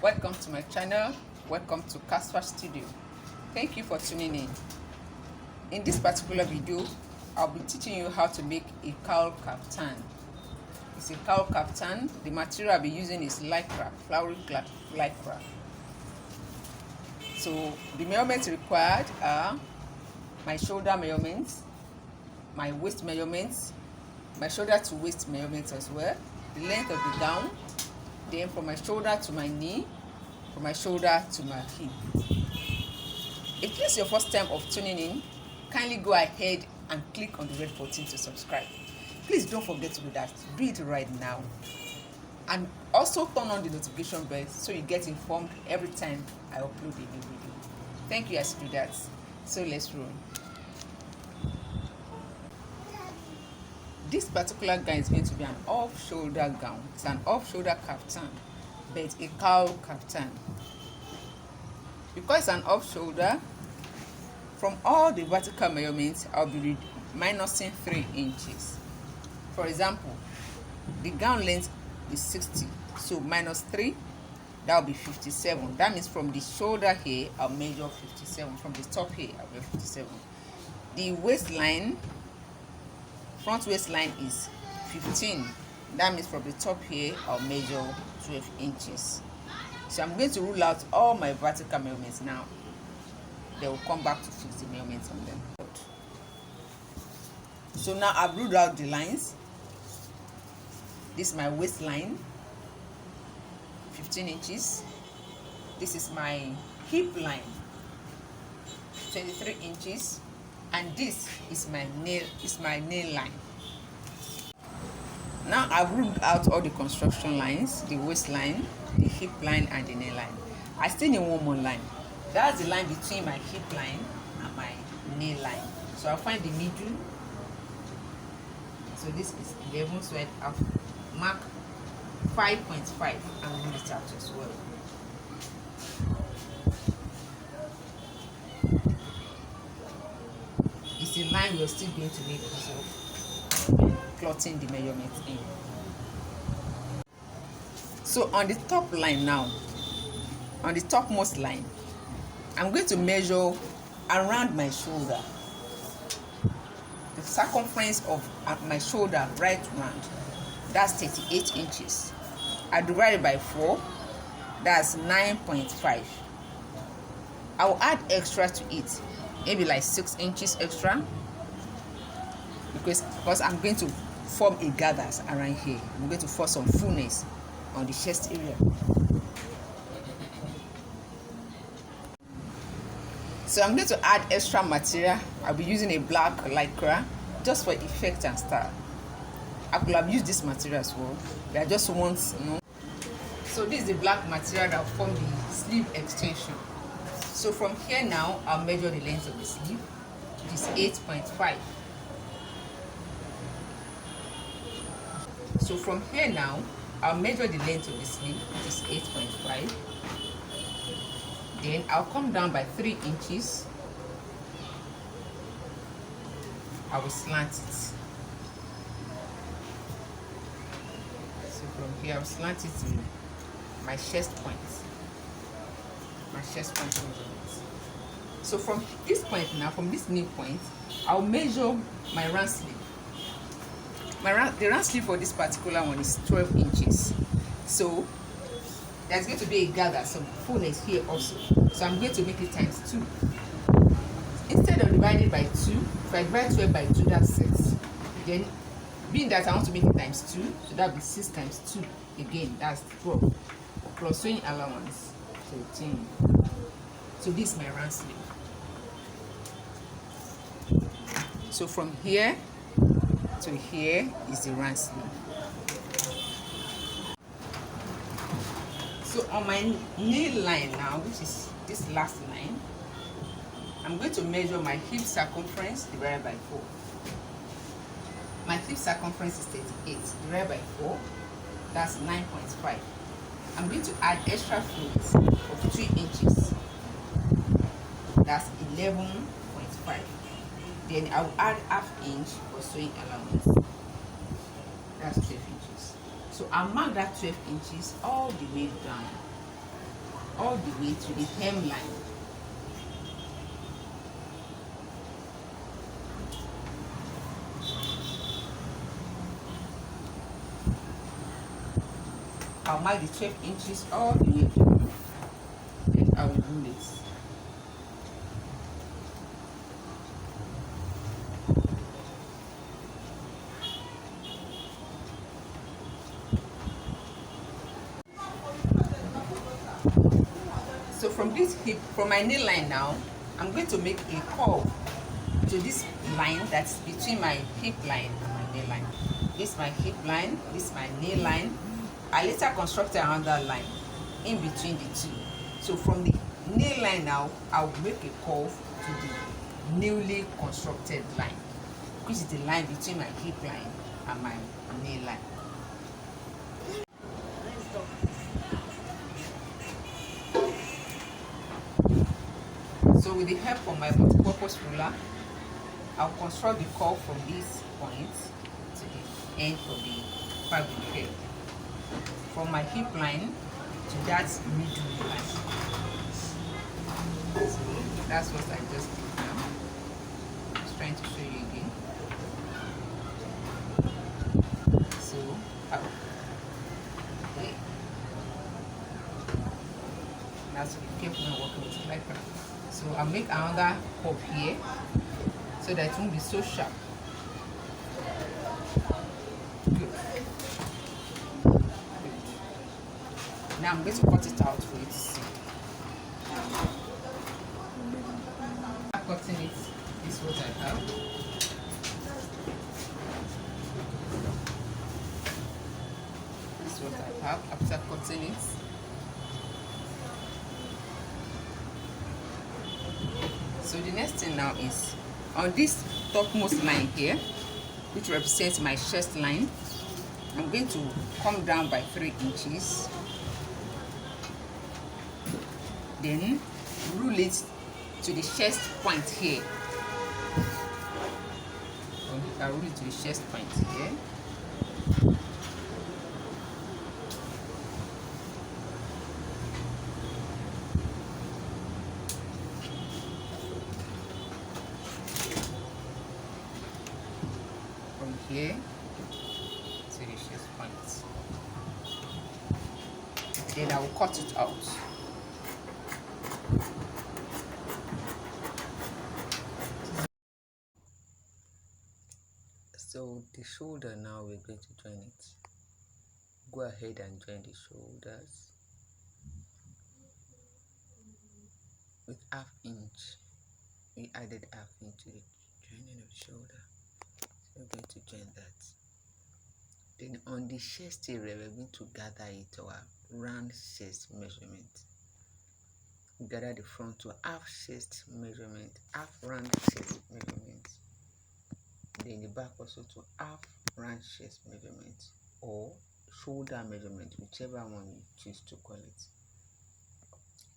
Welcome to my channel. Welcome to Kaftan Studio. Thank you for tuning in. In this particular video, I'll be teaching you how to make a cowl kaftan. It's a cowl kaftan. The material I'll be using is lycra, flowery lycra. So the measurements required are my shoulder measurements, my waist measurements, my shoulder to waist measurements as well, the length of the gown, then from my shoulder to my knee, from my shoulder to my hip. If this is your first time of tuning in, kindly go ahead and click on the red button to subscribe. Please don't forget to do that. Do it right now. And also turn on the notification bell so you get informed every time I upload a new video. Thank you as you do that. So let's roll. This particular gown is going to be an off-shoulder gown. It's an off-shoulder kaftan, but it's a cowl kaftan. Because it's an off-shoulder, from all the vertical measurements, I'll be minusing 3 inches. For example, the gown length is 60, so minus 3, that will be 57. That means from the shoulder here, I'll measure 57. From the top here, I'll measure 57. The waistline, front waistline is 15. That means from the top here, I'll measure 12 inches. So I'm going to rule out all my vertical measurements now. They will come back to fix the measurements on them. So now I've ruled out the lines. This is my waistline, 15 inches. This is my hip line, 23 inches. And this is my nail line. Now I've ruled out all the construction lines, the waistline, the hip line, and the nail line. I still need one more line. That's the line between my hip line and my nail line. So I'll find the middle. So this is 11, so I'll mark 5.5 and rule it out as well. It's a line we're still going to make use of plotting the measurements in. So on the top line now, on the topmost line, I'm going to measure around my shoulder. The circumference of my shoulder right round, that's 38 inches. I divide it by 4, that's 9.5. I will add extra to it, maybe like 6 inches extra, because I'm going to form a gathers around here. I'm going to force some fullness on the chest area. So I'm going to add extra material. I'll be using a black lycra just for effect and style. I could have used this material as well, but I just want, So this is the black material that will form the sleeve extension. So from here now, I'll measure the length of the sleeve, which is 8.5. So from here now, I'll measure the length of the sleeve, which is 8.5. Then I'll come down by 3 inches. I will slant it. So from here, I'll slant it to my chest point. My chest point measurement. So from this point now, from this knee point, I'll measure my round sleeve. The round sleeve for this particular one is 12 inches. So there's going to be a gather, some fullness here also. So I'm going to make it times 2. Instead of dividing by 2, if I divide 12 by 2, that's 6. Then, being that I want to make it times 2, so that will be 6 times 2. Again, that's 12. Plus sewing allowance, 13. So this is my round sleeve. So from here to here is the round sleeve. So on my nail line now, which is this last line, I'm going to measure my hip circumference divided by 4. My hip circumference is 38 divided by 4, that's 9.5. I'm going to add extra float of 3 inches, that's 11.5. Then I will add ½ inch for sewing allowance, that's 12 inches. So I'll mark that 12 inches all the way down. all the way to the hemline. I'll mark the 12 inches all the way through, and I will do this. So from this hip, from my nail line now, I'm going to make a curve to this line that's between my hip line and my nail line. This is my hip line, this is my nail line. I later constructed another line in between the two. So from the nail line now, I'll make a curve to the newly constructed line, which is the line between my hip line and my nail line. So with the help of my multi-purpose ruler, I'll construct the curve from this point to the end of the fabric here. From my hip line to that middle line. So that's what I just did now. Just trying to show you again. So, okay. Now to be careful when working with like that. So I'll make another curve here so that it won't be so sharp. Good. Now I'm going to cut it out for you to see. After cutting it, this is what I have. This is what I have after cutting it. So the next thing now is on this topmost line here, which represents my chest line, I'm going to come down by 3 inches. Then rule it to the chest point here. I rule it to the chest point here. From here to the chest point. Then I will cut it out. So the shoulder now, we're going to join it. Go ahead and join the shoulders with ½ inch. We added ½ inch to the joining of the shoulder. So we're going to join that. Then on the chest area, we're going to gather it to our round chest measurement. Gather the front to half chest measurement, half round chest measurement. Then the back also to half round chest measurement or shoulder measurement, whichever one you choose to call it.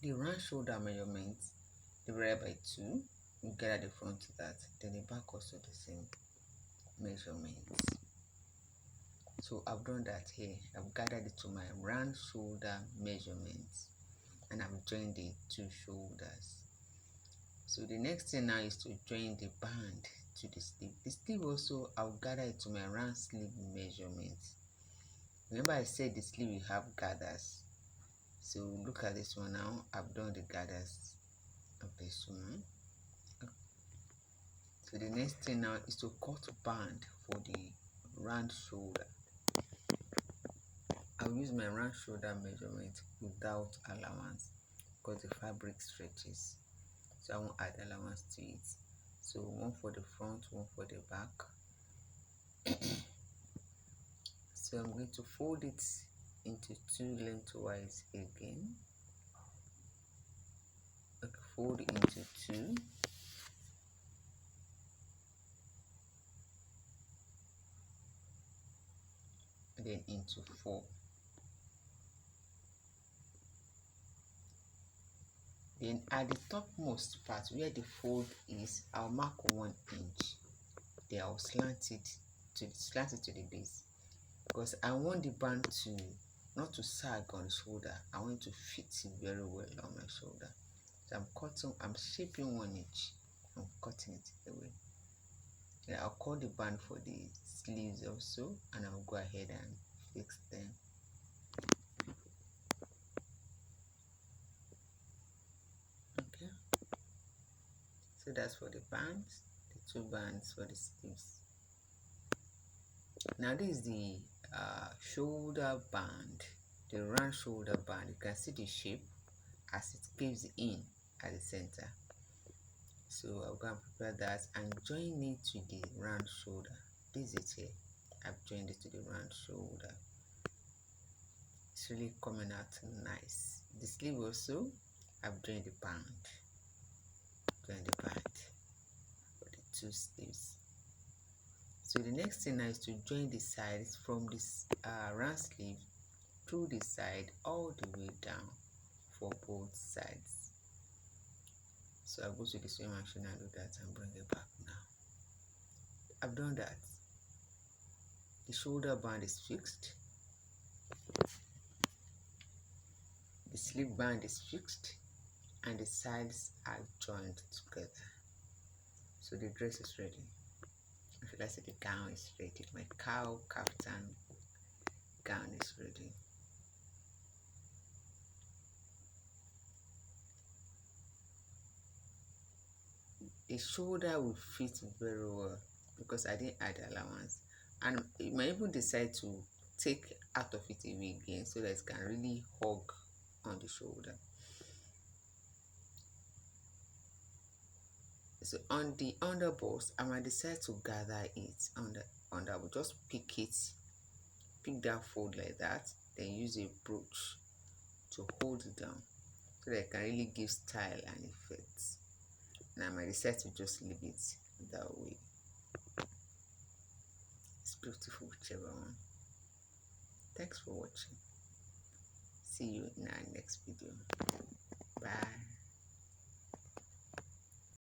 The round shoulder measurement divided by 2, you gather the front to that. Then the back also the same measurement. So I've done that here. I've gathered it to my round shoulder measurement and I've joined the 2 shoulders. So the next thing now is to join the band to the sleeve. The sleeve also, I'll gather it to my round sleeve measurement. Remember I said the sleeve you have gathers. So look at this one now. I've done the gathers of this one. So the next thing now is to cut band for the round shoulder. I'll use my round shoulder measurement without allowance because the fabric stretches. So I won't add allowance to it. So one for the front, one for the back. So I'm going to fold it into 2 lengthwise again. Okay, fold into 2. Then into 4. Then at the topmost part where the fold is, I'll mark 1 inch. Then I'll slant it to the base because I want the band to not to sag on the shoulder. I want it to fit very well on my shoulder. So I'm shaping one each. I'm cutting it away. Yeah, I'll cut the band for the sleeves also, and I'll go ahead and fix them. Okay, so that's for the bands, the 2 bands for the sleeves. Now this is the shoulder band, the round shoulder band. You can see the shape as it gives in at the center. So I'll go and prepare that and join it to the round shoulder. This is it here. I've joined it to the round shoulder. It's really coming out nice. The sleeve also, I've joined the band. Join the band for the 2 sleeves. So the next thing now is to join the sides from this round sleeve through the side all the way down for both sides. So I'll go to the sewing machine and do that and bring it back now. I've done that. The shoulder band is fixed. The sleeve band is fixed and the sides are joined together. So the dress is ready. If I say the gown is ready, my cowl kaftan gown is ready. The shoulder will fit very well because I didn't add allowance, and you might even decide to take out of it away again so that it can really hug on the shoulder. So on the underbust, I might decide to gather it under. I will just pick that fold like that, then use a brooch to hold it down so that it can really give style and effect. And I might decide to just leave it that way. It's beautiful, whichever one. Thanks for watching. See you in our next video. Bye.